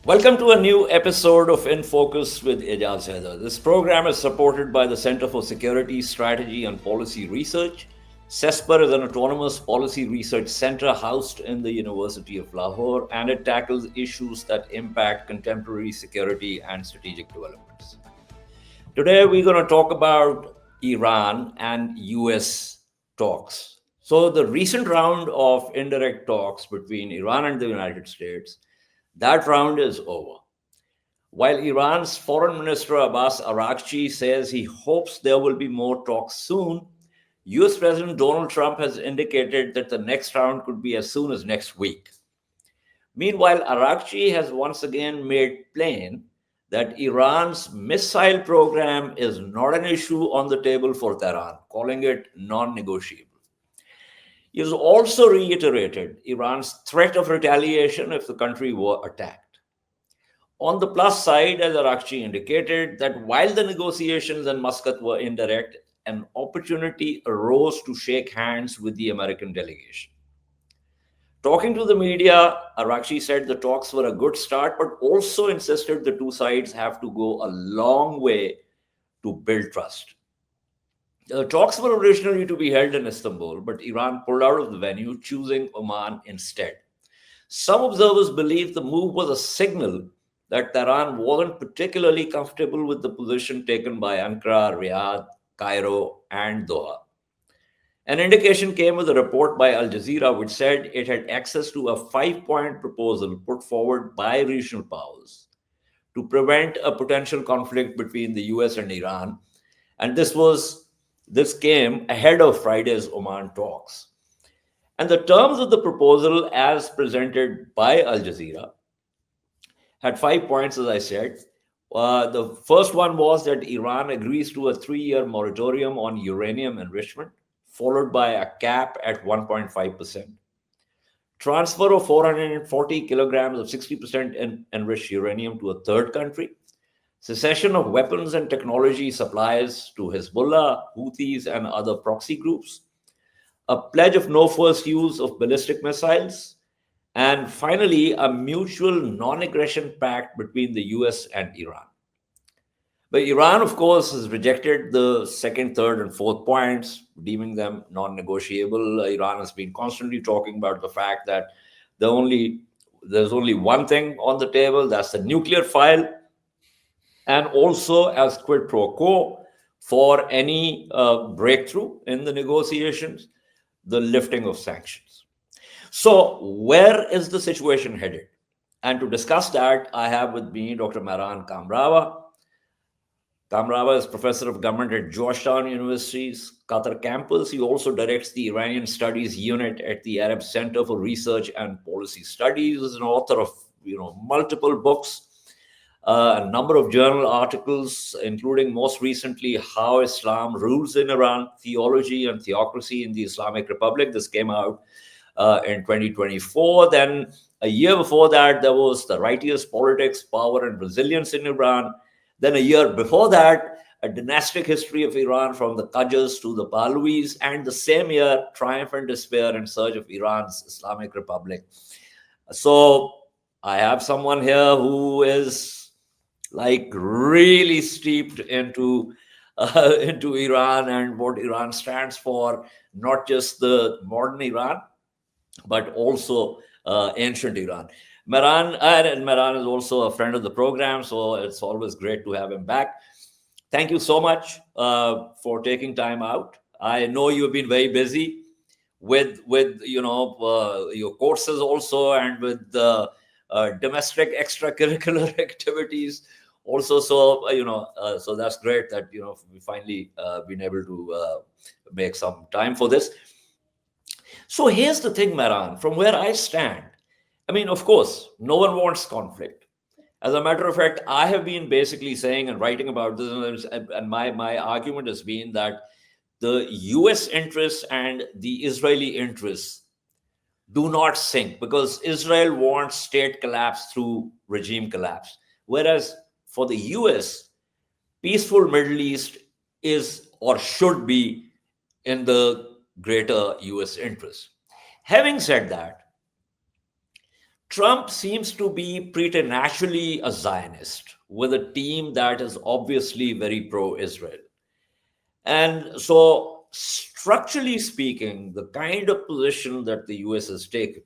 Welcome to a new episode of InFocus with Ejaz Haider. This program is supported by the Center for Security, Strategy and Policy Research. CESPR is an autonomous policy research center housed in the University of Lahore, and it tackles issues that impact contemporary security and strategic developments. Today, we're going to talk about Iran and US talks. So, the recent round of indirect talks between Iran and the United States, that round is over. While Iran's Foreign Minister Abbas Araghchi says he hopes there will be more talks soon, US President Donald Trump has indicated that the next round could be as soon as next week. Meanwhile, Araghchi has once again made plain that Iran's missile program is not an issue on the table for Tehran, calling it non negotiable. He has also reiterated Iran's threat of retaliation if the country were attacked. On the plus side, as Araghchi indicated, that while the negotiations in Muscat were indirect, an opportunity arose to shake hands with the American delegation. Talking to the media, Araghchi said the talks were a good start, but also insisted the two sides have to go a long way to build trust. The talks were originally to be held in Istanbul, but Iran pulled out of the venue, choosing Oman instead. Some observers believe the move was a signal that Tehran wasn't particularly comfortable with the position taken by Ankara, Riyadh, Cairo, and Doha. An indication came with a report by Al Jazeera, which said it had access to a 5-point proposal put forward by regional powers to prevent a potential conflict between the US and Iran. And this came ahead of Friday's Oman talks. And the terms of the proposal, as presented by Al Jazeera, had 5 points, as I said. The first one was that Iran agrees to a 3-year moratorium on uranium enrichment, followed by a cap at 1.5%. Transfer of 440 kilograms of 60% enriched uranium to a third country. Cessation of weapons and technology supplies to Hezbollah, Houthis, and other proxy groups. A pledge of no first use of ballistic missiles. And finally, a mutual non-aggression pact between the US and Iran. But Iran, of course, has rejected the second, third, and fourth points, deeming them non-negotiable. Iran has been constantly talking about the fact that there's only one thing on the table, that's the nuclear file, and also as quid pro quo for any breakthrough in the negotiations, the lifting of sanctions. So, where is the situation headed? And to discuss that, I have with me Dr. Mehran Kamrava. Kamrava is professor of government at Georgetown University's Qatar campus. He also directs the Iranian Studies Unit at the Arab Center for Research and Policy Studies. He's an author of multiple books, a number of journal articles, including most recently How Islam Rules in Iran, Theology and Theocracy in the Islamic Republic. This came out in 2024. Then a year before that, there was The Righteous Politics, Power and Resilience in Iran. Then a year before that, A Dynastic History of Iran from the Qajars to the Pahlavis. And the same year, Triumph and Despair in Search of Iran's Islamic Republic. So I have someone here who is like really steeped into Iran and what Iran stands for, not just the modern Iran, but also ancient Iran. Mehran is also a friend of the program, so it's always great to have him back. Thank you so much for taking time out. I know you've been very busy with your courses also, and with the domestic extracurricular activities also. So so that's great that we finally been able to make some time for this. So here's the thing, Mehran, from where I stand. I mean, of course, no one wants conflict. As a matter of fact, I have been basically saying and writing about this, and my argument has been that the US interests and the Israeli interests do not sync, because Israel wants state collapse through regime collapse. Whereas for the US, peaceful Middle East is or should be in the greater US interest. Having said that, Trump seems to be preternaturally a Zionist with a team that is obviously very pro Israel. And so, structurally speaking, the kind of position that the US has taken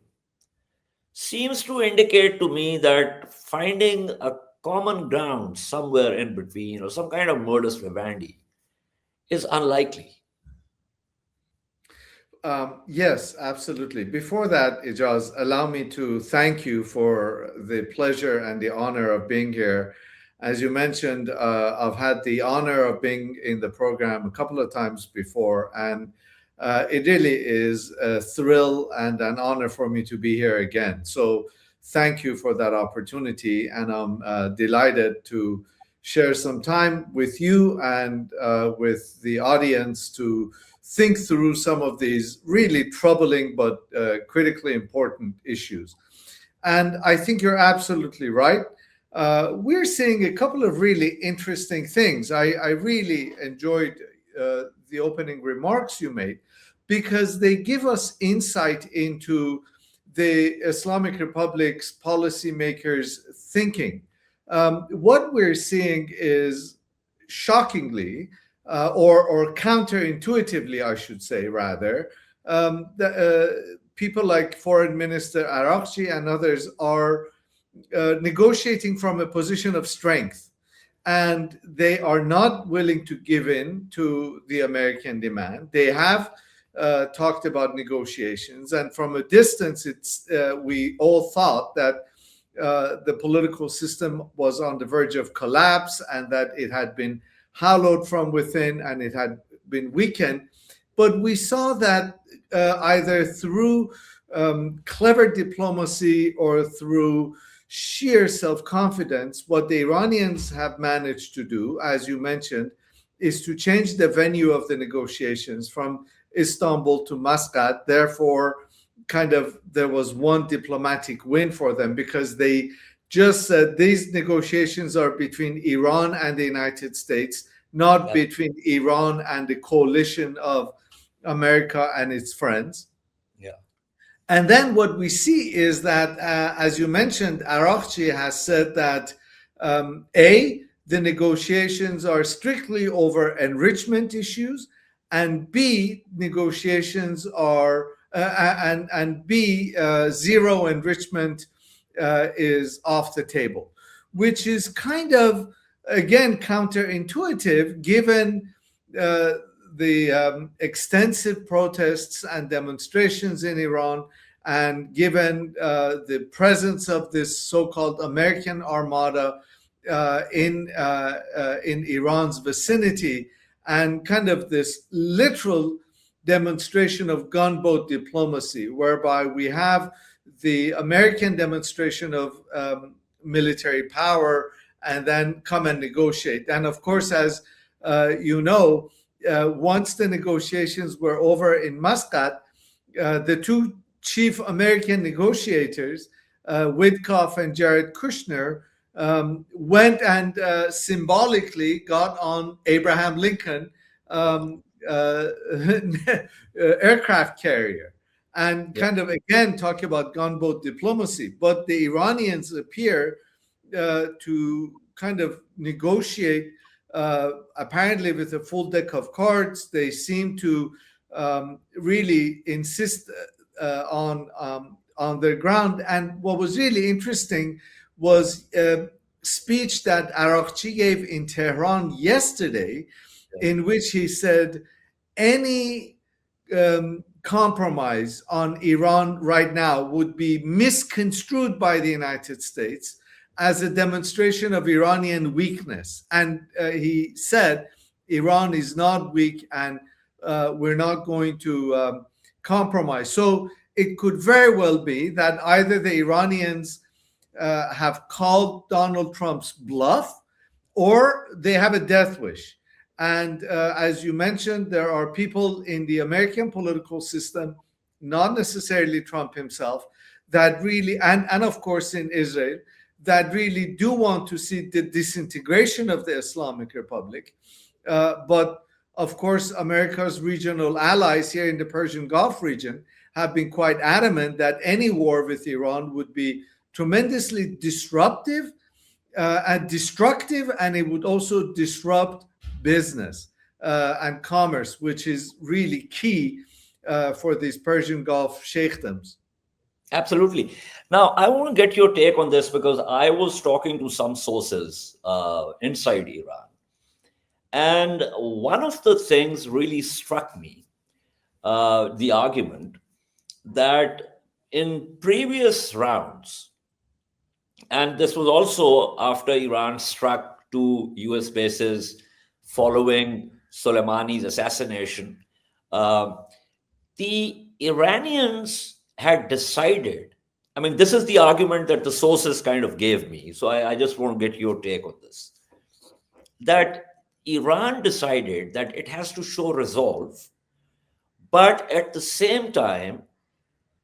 seems to indicate to me that finding a common ground somewhere in between or some kind of modus vivendi is unlikely. Yes, absolutely. Before that, Ejaz, allow me to thank you for the pleasure and the honor of being here. As you mentioned, I've had the honor of being in the program a couple of times before, and it really is a thrill and an honor for me to be here again. So, thank you for that opportunity, and I'm delighted to share some time with you and with the audience to think through some of these really troubling but critically important issues. And I think you're absolutely right. We're seeing a couple of really interesting things. I really enjoyed the opening remarks you made because they give us insight into the Islamic Republic's policymakers' thinking. What we're seeing is shockingly, or counterintuitively, I should say, rather, people like Foreign Minister Arakchi and others are negotiating from a position of strength, and they are not willing to give in to the American demand. They have talked about negotiations, and from a distance, we all thought that the political system was on the verge of collapse and that it had been hollowed from within and it had been weakened. But we saw that either through clever diplomacy or through sheer self-confidence, what the Iranians have managed to do, as you mentioned, is to change the venue of the negotiations from Istanbul to Muscat. Therefore, kind of there was one diplomatic win for them because they just said these negotiations are between Iran and the United States, not between Iran and the coalition of America and its friends. Yeah. And then what we see is that, as you mentioned, Arakchi has said that A, the negotiations are strictly over enrichment issues, and B, negotiations are, and B, zero enrichment is off the table, which is kind of, again, counterintuitive given the extensive protests and demonstrations in Iran, and given the presence of this so-called American armada in Iran's vicinity, and kind of this literal demonstration of gunboat diplomacy, whereby we have the American demonstration of military power and then come and negotiate. And of course, as you know, once the negotiations were over in Muscat, the two chief American negotiators, Witkoff and Jared Kushner, went and symbolically got on Abraham Lincoln aircraft carrier, and kind of again talk about gunboat diplomacy. But the Iranians appear to kind of negotiate apparently with a full deck of cards. They seem to really insist on their ground. And what was really interesting was a speech that Arakchi gave in Tehran yesterday, in which he said any compromise on Iran right now would be misconstrued by the United States as a demonstration of Iranian weakness. And he said, Iran is not weak, and we're not going to compromise. So it could very well be that either the Iranians have called Donald Trump's bluff, or they have a death wish. And as you mentioned, there are people in the American political system, not necessarily Trump himself, that really, and of course in Israel, that really do want to see the disintegration of the Islamic Republic. But of course, America's regional allies here in the Persian Gulf region have been quite adamant that any war with Iran would be tremendously disruptive and destructive, and it would also disrupt business and commerce, which is really key for these Persian Gulf sheikdoms. Absolutely. Now, I want to get your take on this because I was talking to some sources inside Iran. And one of the things really struck me, the argument that in previous rounds, and this was also after Iran struck 2 US bases following Soleimani's assassination, the Iranians had decided, I mean, this is the argument that the sources kind of gave me. So I just want to get your take on this. That Iran decided that it has to show resolve, but at the same time,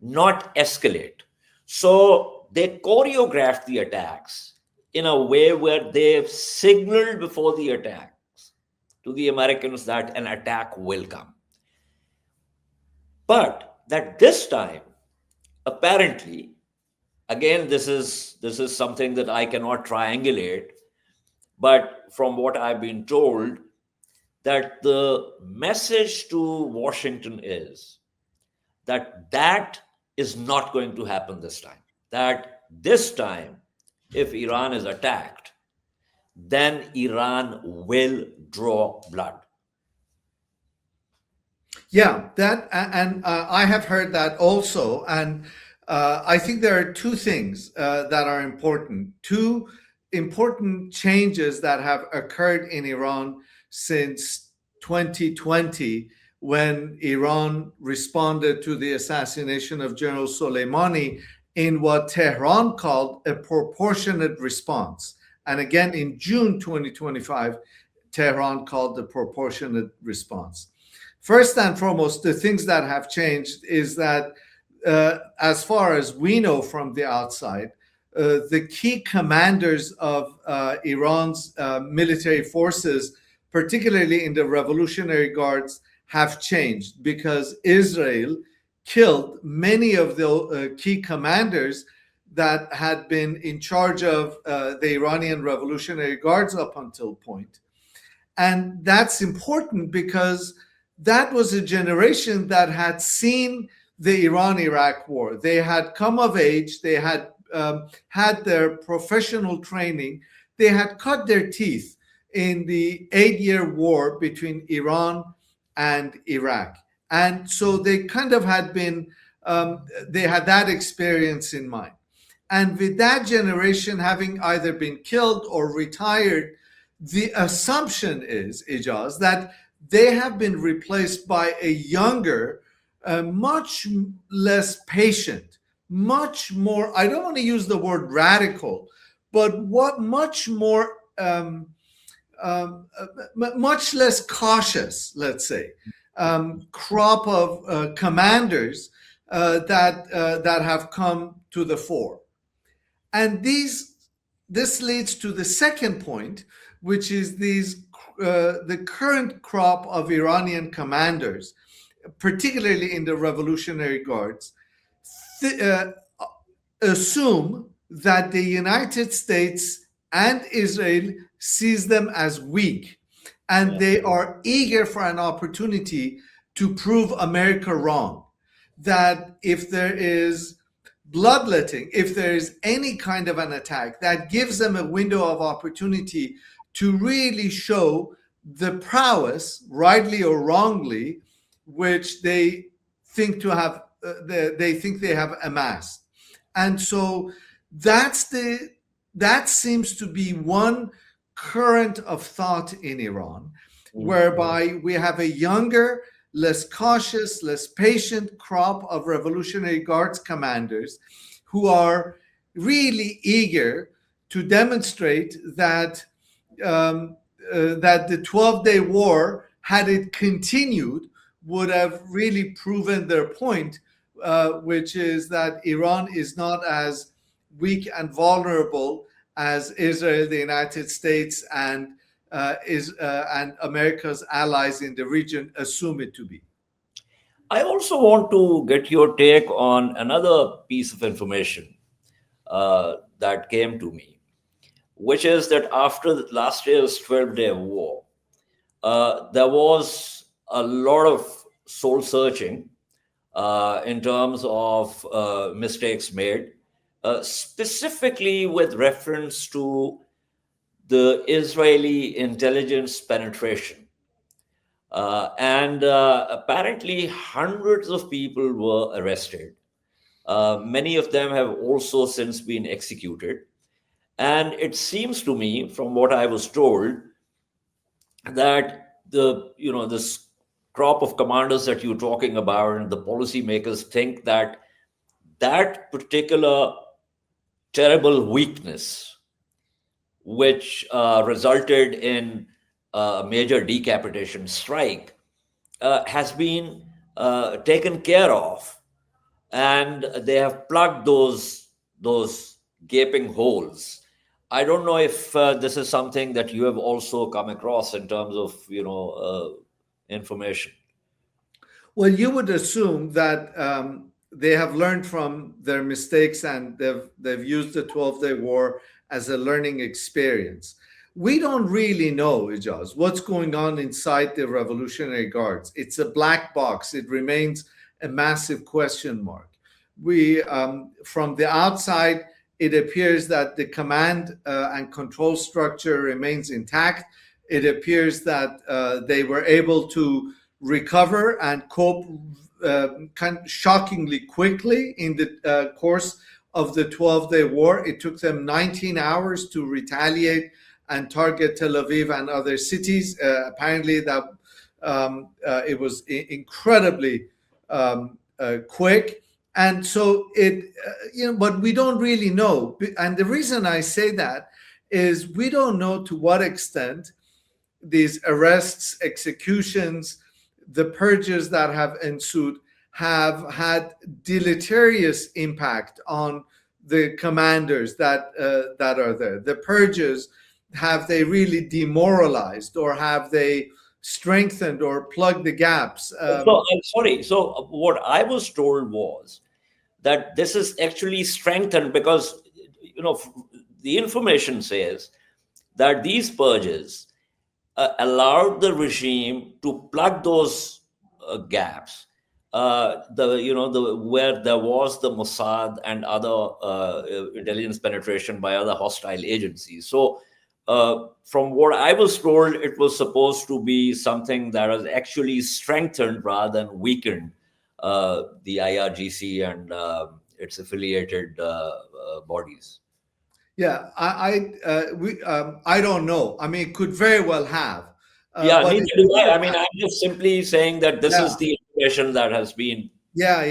not escalate. So they choreographed the attacks in a way where they signaled before the attacks to the Americans that an attack will come. But that this time, apparently, again, this is something that I cannot triangulate, but from what I've been told, that the message to Washington is that that is not going to happen this time. That this time, if Iran is attacked, then Iran will draw blood. Yeah, that, and I have heard that also. And I think there are 2 things that are important. 2 important changes that have occurred in Iran since 2020, when Iran responded to the assassination of General Soleimani in what Tehran called a proportionate response. And again, in June 2025, Tehran called the proportionate response. First and foremost, the things that have changed is that, as far as we know from the outside, the key commanders of Iran's military forces, particularly in the Revolutionary Guards, have changed because Israel killed many of the key commanders that had been in charge of the Iranian Revolutionary Guards up until point. And that's important because that was a generation that had seen the Iran-Iraq war. They had come of age, they had had their professional training, they had cut their teeth in the 8-year war between Iran and Iraq. And so they kind of had been, they had that experience in mind. And with that generation having either been killed or retired, the assumption is, Ejaz, that they have been replaced by a younger, much less patient, much more, I don't want to use the word radical, but much more, much less cautious, let's say, crop of commanders that have come to the fore. And this leads to the second point, which is the current crop of Iranian commanders, particularly in the Revolutionary Guards, assume that the United States and Israel sees them as weak, and they are eager for an opportunity to prove America wrong. That if there is bloodletting, if there is any kind of an attack, that gives them a window of opportunity to really show the prowess, rightly or wrongly, which they think to have, they think they have amassed. And so that seems to be one current of thought in Iran, whereby we have a younger, less cautious, less patient crop of Revolutionary Guards commanders who are really eager to demonstrate that that the 12-day war, had it continued, would have really proven their point, which is that Iran is not as weak and vulnerable as Israel, the United States, and America's allies in the region assume it to be. I also want to get your take on another piece of information that came to me, which is that after last year's 12-day war, there was a lot of soul searching in terms of mistakes made, specifically with reference to the Israeli intelligence penetration. And apparently, hundreds of people were arrested. Many of them have also since been executed. And it seems to me, from what I was told, that this crop of commanders that you're talking about and the policymakers think that that particular terrible weakness, which resulted in a major decapitation strike, has been taken care of, and they have plugged those gaping holes. I don't know if this is something that you have also come across in terms of information. Well, you would assume that they have learned from their mistakes and they've used the 12-day war as a learning experience. We don't really know, Ejaz, what's going on inside the Revolutionary Guards. It's a black box. It remains a massive question mark. We, from the outside, it appears that the command and control structure remains intact. It appears that they were able to recover and cope kind of shockingly quickly in the course of the 12-day war. It took them 19 hours to retaliate and target Tel Aviv and other cities. Apparently, that it was incredibly quick. And so but we don't really know. And the reason I say that is we don't know to what extent these arrests, executions, the purges that have ensued have had deleterious impact on the commanders that are there. The purges, have they really demoralized, or have they strengthened or plugged the gaps? I'm sorry. So what I was told was that this is actually strengthened because the information says that these purges allowed the regime to plug those gaps. Where there was the Mossad and other intelligence penetration by other hostile agencies. So, from what I was told, it was supposed to be something that has actually strengthened rather than weakened the IRGC and its affiliated bodies. Yeah, I don't know. I mean, it could very well have. Yeah, neither do I. I mean, I'm just simply saying that this is the information that has been. Yeah.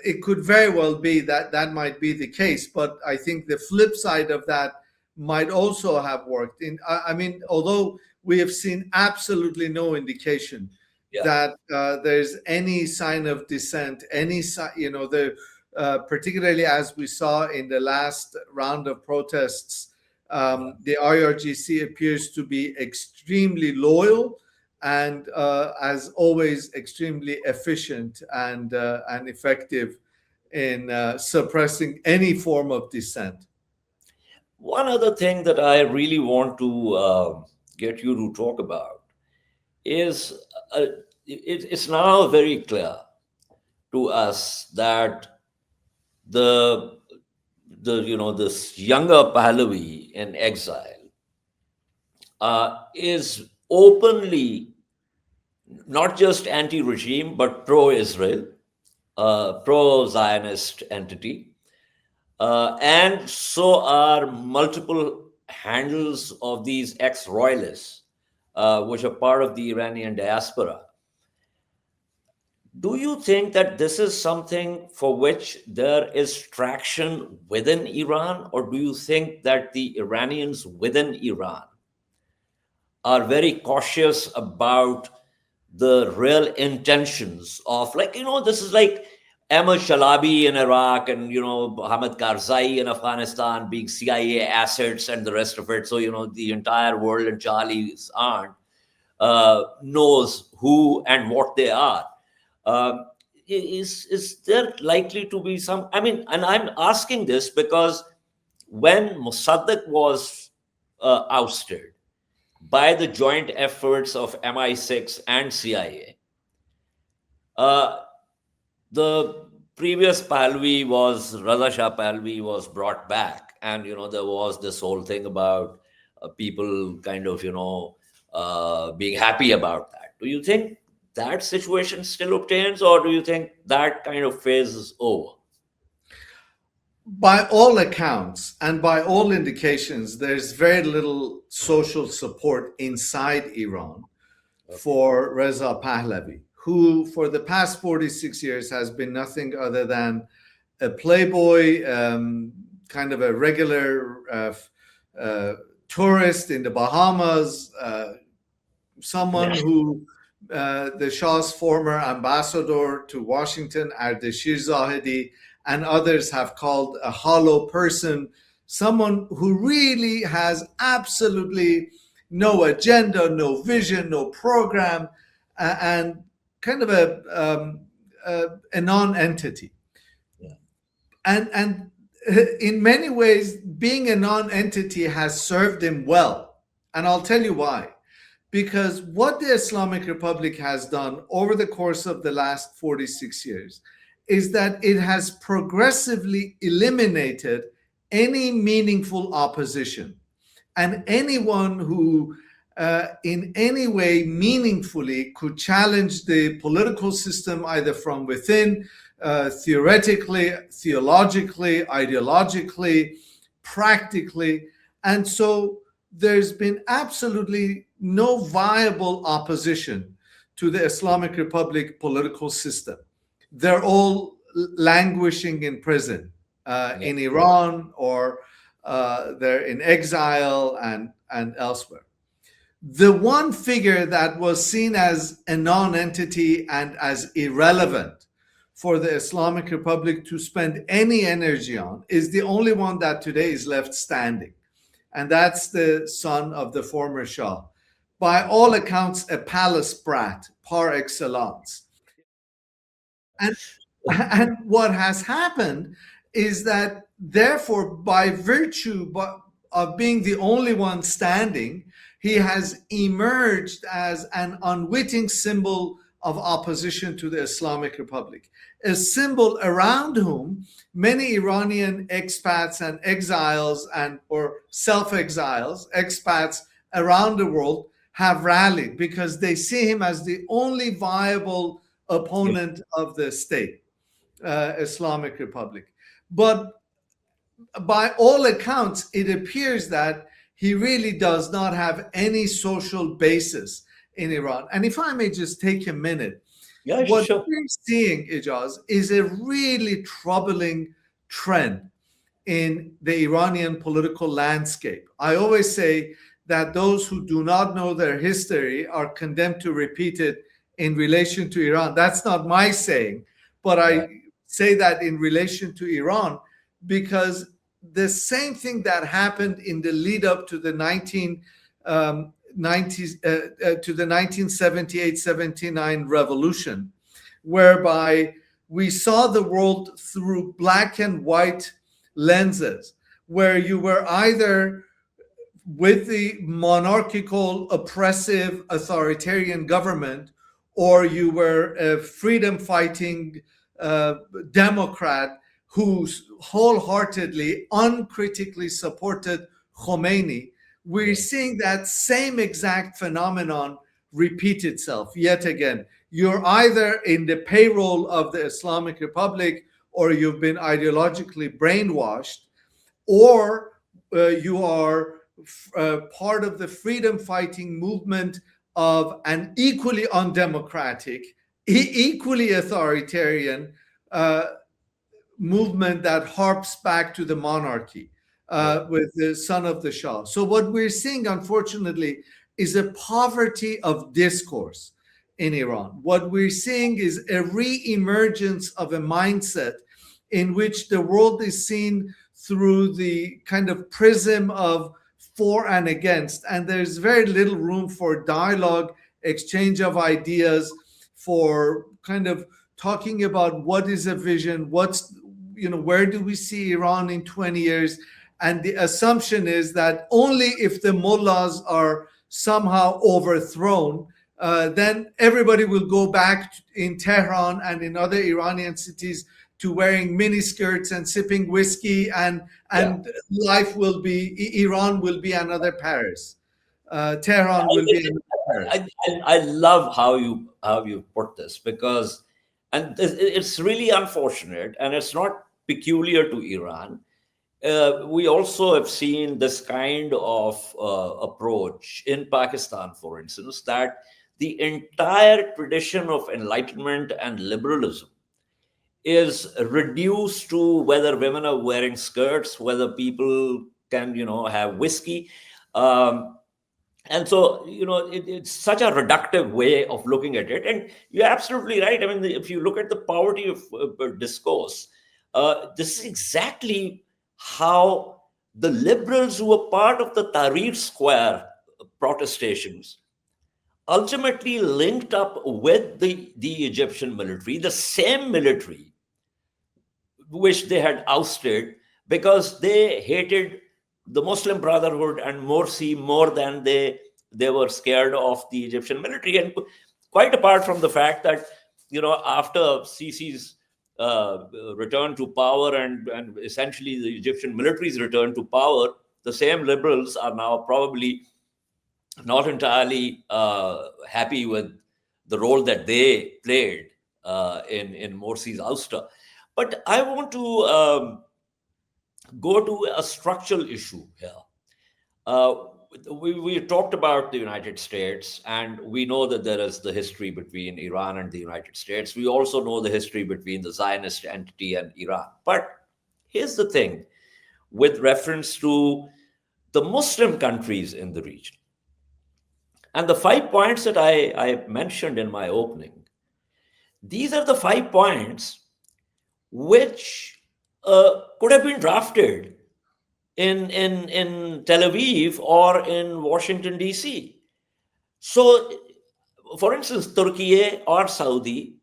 It could very well be that might be the case, but I think the flip side of that might also have worked. I mean, although we have seen absolutely no indication that there's any sign of dissent, particularly as we saw in the last round of protests, the IRGC appears to be extremely loyal and, as always, extremely efficient and effective in suppressing any form of dissent. One other thing that I really want to get you to talk about is it's now very clear to us that this younger Pahlavi in exile is openly not just anti-regime but pro-Israel, pro-Zionist entity. And so are multiple handles of these ex-royalists, which are part of the Iranian diaspora. Do you think that this is something for which there is traction within Iran, or do you think that the Iranians within Iran are very cautious about the real intentions of, this is like Ahmad Shalabi in Iraq and, Mohammad Karzai in Afghanistan being CIA assets and the rest of it. So, the entire world and Charlie's aunt knows who and what they are. is there likely to be some? I mean, and I'm asking this because when Mossadegh was ousted by the joint efforts of MI6 and CIA, the previous Pahlavi was Raza Shah Pahlavi was brought back, and there was this whole thing about people kind of being happy about that. Do you think that situation still obtains, or do you think that kind of phase is over? By all accounts and by all indications, there's very little social support inside Iran for Reza Pahlavi, who for the past 46 years has been nothing other than a playboy, kind of a regular tourist in the Bahamas, someone who the Shah's former ambassador to Washington, Ardeshir Zahedi, and others have called a hollow person, someone who really has absolutely no agenda, no vision, no program, and kind of a non-entity. Yeah. And in many ways, being a non-entity has served him well. And I'll tell you why. Because what the Islamic Republic has done over the course of the last 46 years is that it has progressively eliminated any meaningful opposition. And anyone who in any way meaningfully could challenge the political system, either from within, theoretically, theologically, ideologically, practically. And so there's been absolutely no viable opposition to the Islamic Republic political system. They're all languishing in prison in Iran, or they're in exile and elsewhere. The one figure that was seen as a non-entity and as irrelevant for the Islamic Republic to spend any energy on is the only one that today is left standing. And that's the son of the former Shah. By all accounts, a palace brat par excellence. And what has happened is that, therefore, by virtue of being the only one standing, he has emerged as an unwitting symbol of opposition to the Islamic Republic, a symbol around whom many Iranian expats and exiles or self-exiles, expats around the world have rallied because they see him as the only viable opponent of the state, Islamic Republic. But by all accounts, it appears that he really does not have any social basis in Iran. And if I may just take a minute, what we're seeing, Ejaz, is a really troubling trend in the Iranian political landscape. I always say that those who do not know their history are condemned to repeat it in relation to Iran. That's not my saying, but I say that in relation to Iran because the same thing that happened in the lead up to the 1978-79 revolution, whereby we saw the world through black and white lenses, where you were either with the monarchical, oppressive, authoritarian government, or you were a freedom-fighting Democrat who wholeheartedly, uncritically supported Khomeini. We're seeing that same exact phenomenon repeat itself yet again. You're either in the payroll of the Islamic Republic, or you've been ideologically brainwashed, or you are part of the freedom-fighting movement of an equally undemocratic, equally authoritarian movement that harps back to the monarchy with the son of the Shah. So what we're seeing, unfortunately, is a poverty of discourse in Iran. What we're seeing is a re-emergence of a mindset in which the world is seen through the kind of prism of for and against, and there's very little room for dialogue, exchange of ideas, for kind of talking about what is a vision, where do we see Iran in 20 years? And the assumption is that only if the mullahs are somehow overthrown, then everybody will go back in Tehran and in other Iranian cities to wearing miniskirts and sipping whiskey, and life will be, Iran will be another Paris. Tehran will be another Paris. I love how you put this, because, and it's really unfortunate, and it's not peculiar to Iran. We also have seen this kind of approach in Pakistan, for instance, that the entire tradition of enlightenment and liberalism is reduced to whether women are wearing skirts, whether people can, have whiskey. And so, it's such a reductive way of looking at it. And you're absolutely right. I mean, if you look at the poverty of discourse, this is exactly how the liberals who were part of the Tahrir Square protestations ultimately linked up with the Egyptian military, the same military which they had ousted, because they hated the Muslim Brotherhood and Morsi more than they were scared of the Egyptian military. And quite apart from the fact that, after Sisi's return to power and essentially the Egyptian military's return to power, the same liberals are now probably not entirely happy with the role that they played in Morsi's ouster. But I want to go to a structural issue here. We talked about the United States, and we know that there is the history between Iran and the United States. We also know the history between the Zionist entity and Iran. But here's the thing with reference to the Muslim countries in the region. And the 5 points that I mentioned in my opening, these are the 5 points which could have been drafted in Tel Aviv or in Washington, D.C. So, for instance, Turkey or Saudi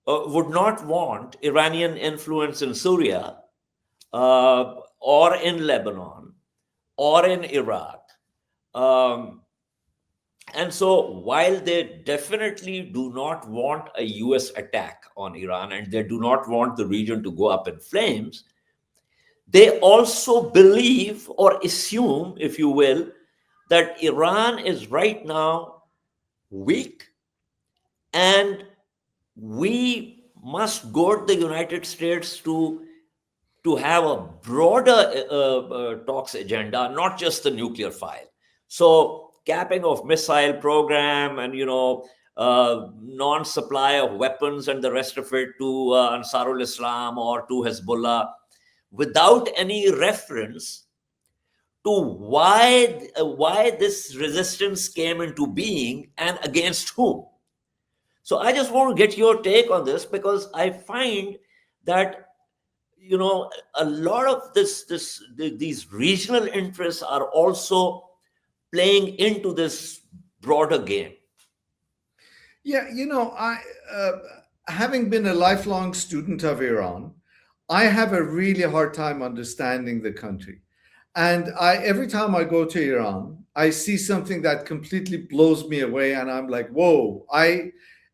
would not want Iranian influence in Syria or in Lebanon or in Iraq. And so while they definitely do not want a US attack on Iran, and they do not want the region to go up in flames, they also believe or assume, if you will, that Iran is right now weak, and we must goad the United States to have a broader talks agenda, not just the nuclear file. So capping of missile program and, non-supply of weapons and the rest of it to Ansarul Islam or to Hezbollah, without any reference to why this resistance came into being and against whom. So I just want to get your take on this, because I find that, a lot of these regional interests are also playing into this broader game. Yeah, I having been a lifelong student of Iran, I have a really hard time understanding the country. And every time I go to Iran, I see something that completely blows me away, and I'm like, whoa.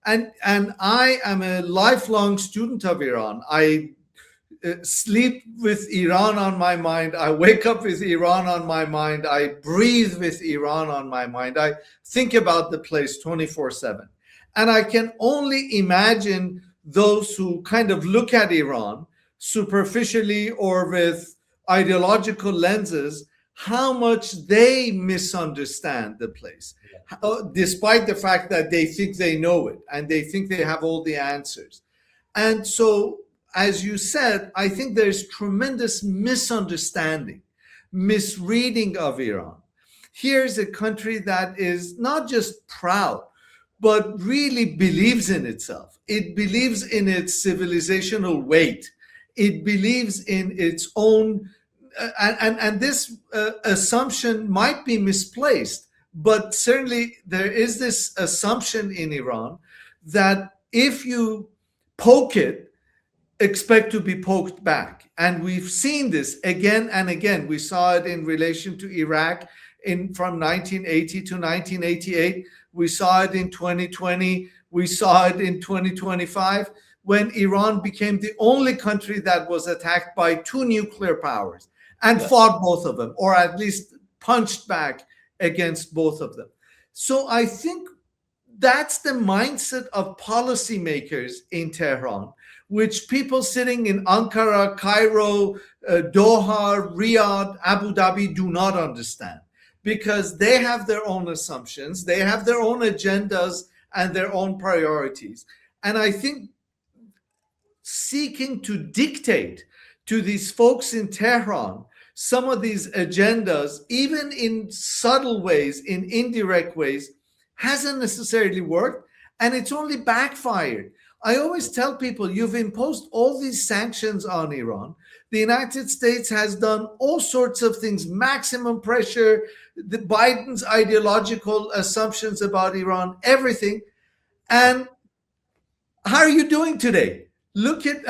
And I am a lifelong student of Iran. I sleep with Iran on my mind. I wake up with Iran on my mind. I breathe with Iran on my mind. I think about the place 24/7. And I can only imagine those who kind of look at Iran superficially or with ideological lenses, how much they misunderstand the place, despite the fact that they think they know it and they think they have all the answers. And so, as you said, I think there's tremendous misunderstanding, misreading of Iran. Here's a country that is not just proud, but really believes in itself. It believes in its civilizational weight. It believes in its own, and this assumption might be misplaced, but certainly there is this assumption in Iran that if you poke it, expect to be poked back. And we've seen this again and again. We saw it in relation to Iraq from 1980 to 1988. We saw it in 2020. We saw it in 2025 when Iran became the only country that was attacked by two nuclear powers and fought both of them, or at least punched back against both of them. So I think that's the mindset of policymakers in Tehran, which people sitting in Ankara, Cairo, Doha, Riyadh, Abu Dhabi do not understand, because they have their own assumptions, they have their own agendas and their own priorities. And I think seeking to dictate to these folks in Tehran some of these agendas, even in subtle ways, in indirect ways, hasn't necessarily worked, and it's only backfired. I always tell people, you've imposed all these sanctions on Iran. The United States has done all sorts of things, maximum pressure, the Biden's ideological assumptions about Iran, everything. And how are you doing today? Look at,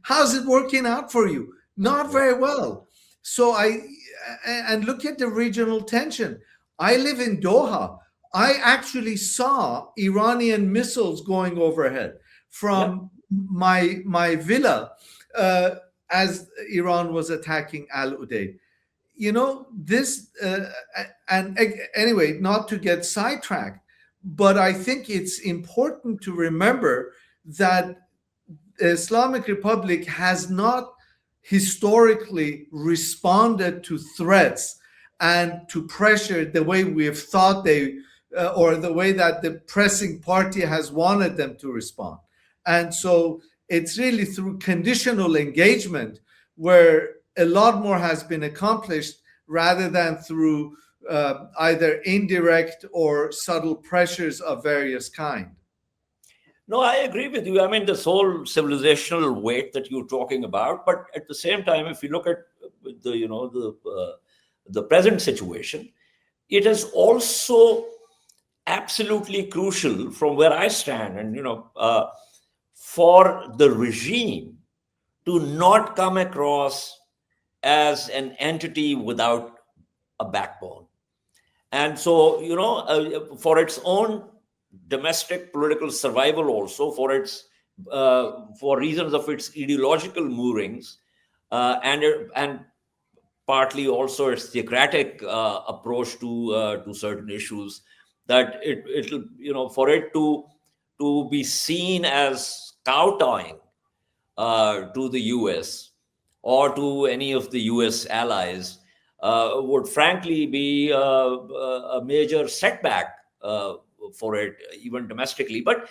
how's it working out for you? Not very well. So and look at the regional tension. I live in Doha. I actually saw Iranian missiles going overhead from my villa as Iran was attacking Al Udeid. This, and anyway, not to get sidetracked, but I think it's important to remember that the Islamic Republic has not historically responded to threats and to pressure the way we have thought or the way that the pressing party has wanted them to respond. And so it's really through conditional engagement where a lot more has been accomplished, rather than through either indirect or subtle pressures of various kind. No, I agree with you. I mean, this whole civilizational weight that you're talking about, but at the same time, if you look at the present situation, it is also absolutely crucial from where I stand, and for the regime to not come across as an entity without a backbone. And so, for its own domestic political survival, also for its for reasons of its ideological moorings, and partly also its theocratic approach to certain issues, that it'll for it to be seen as kowtowing to the US or to any of the US allies would frankly be a major setback for it, even domestically. But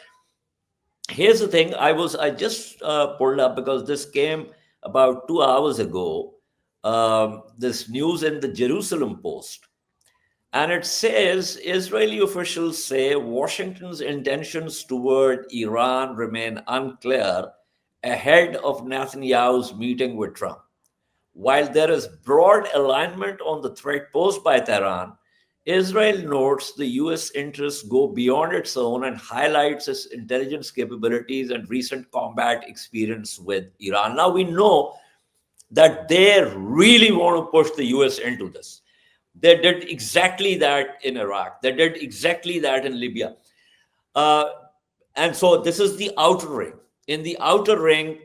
here's the thing: I just pulled up, because this came about 2 hours ago. This news in the Jerusalem Post, and it says Israeli officials say Washington's intentions toward Iran remain unclear ahead of Netanyahu's meeting with Trump. While there is broad alignment on the threat posed by Tehran, Israel notes the US interests go beyond its own and highlights its intelligence capabilities and recent combat experience with Iran. Now, we know that they really want to push the US into this. They did exactly that in Iraq. They did exactly that in Libya. And so this is the outer ring. In the outer ring,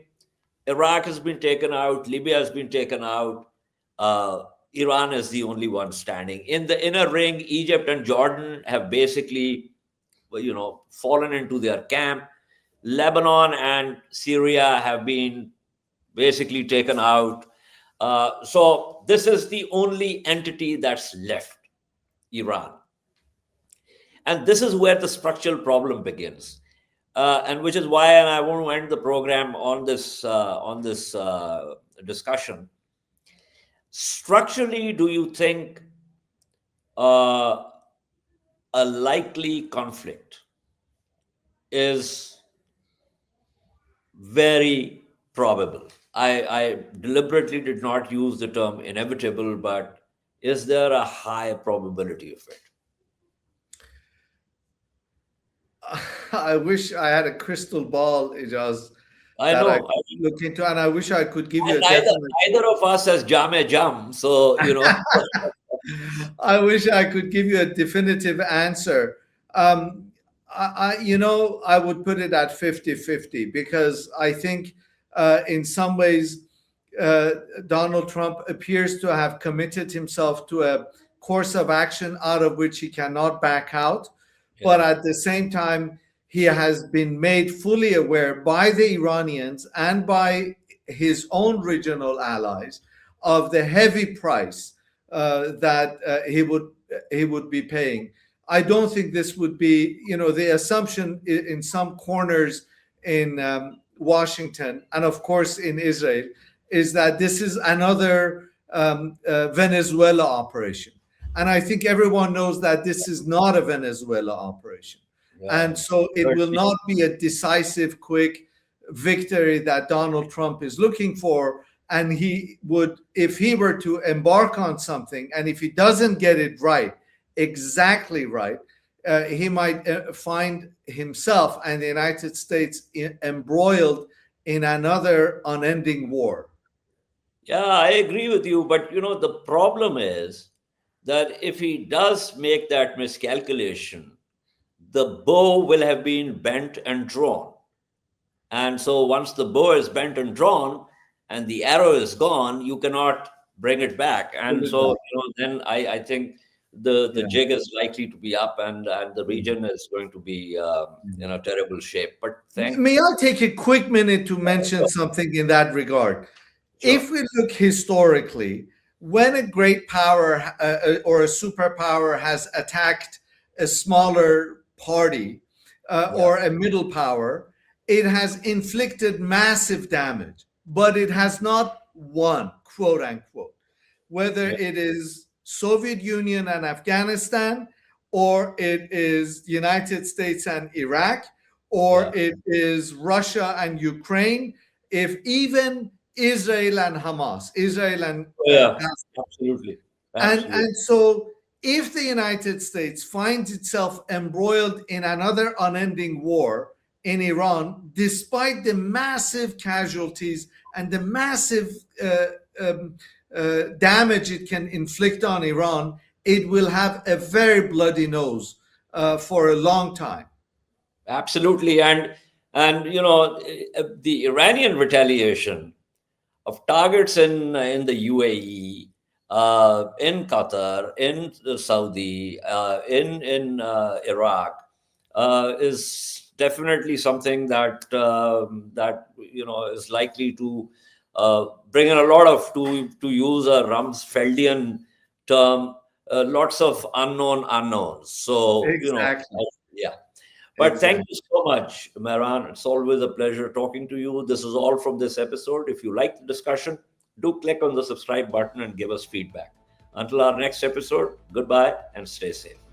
Iraq has been taken out, Libya has been taken out, Iran is the only one standing. In the inner ring, Egypt and Jordan have basically, fallen into their camp. Lebanon and Syria have been basically taken out. So this is the only entity that's left, Iran. And this is where the structural problem begins. And which is why, and I want to end the program on this discussion. Structurally, do you think a likely conflict is very probable? I deliberately did not use the term inevitable, but is there a high probability of it? I wish I had a crystal ball, Ejaz, I that I know. could look into, and I wish I could give you And a definite. neither of us has Jame Jam. So, I wish I could give you a definitive answer. Um, I would put it at 50-50 because I think in some ways, uh, Donald Trump appears to have committed himself to a course of action out of which he cannot back out. But yeah. at the same time, he has been made fully aware by the Iranians and by his own regional allies of the heavy price that he would be paying. I don't think this would be, the assumption in some corners in Washington and of course in Israel is that this is another Venezuela operation. And I think everyone knows that this is not a Venezuela operation. Yeah. And so it will not be a decisive, quick victory that Donald Trump is looking for. And he would, if he were to embark on something, and if he doesn't get it right, exactly right, he might find himself and the United States embroiled in another unending war. Yeah, I agree with you. But, the problem is that if he does make that miscalculation, the bow will have been bent and drawn. And so once the bow is bent and drawn and the arrow is gone, you cannot bring it back. And so, then I think the Yeah. jig is likely to be up, and the region is going to be in a terrible shape. But May I take a quick minute to mention something in that regard? Sure. If we look historically, when a great power or a superpower has attacked a smaller party or a middle power, it has inflicted massive damage, but it has not won, quote unquote. Whether it is Soviet Union and Afghanistan, or it is United States and Iraq, or it is Russia and Ukraine, if even Israel and Hamas, Israel and Absolutely. and so if the United States finds itself embroiled in another unending war in Iran, despite the massive casualties and the massive damage it can inflict on Iran, it will have a very bloody nose for a long time. Absolutely. And the Iranian retaliation of targets in the UAE, in Qatar, in Saudi, in Iraq, is definitely something that is likely to bring in a lot of, to use a Rumsfeldian term, lots of unknown unknowns. So Exactly. yeah. But thank you so much, Mehran. It's always a pleasure talking to you. This is all from this episode. If you like the discussion, do click on the subscribe button and give us feedback. Until our next episode, goodbye and stay safe.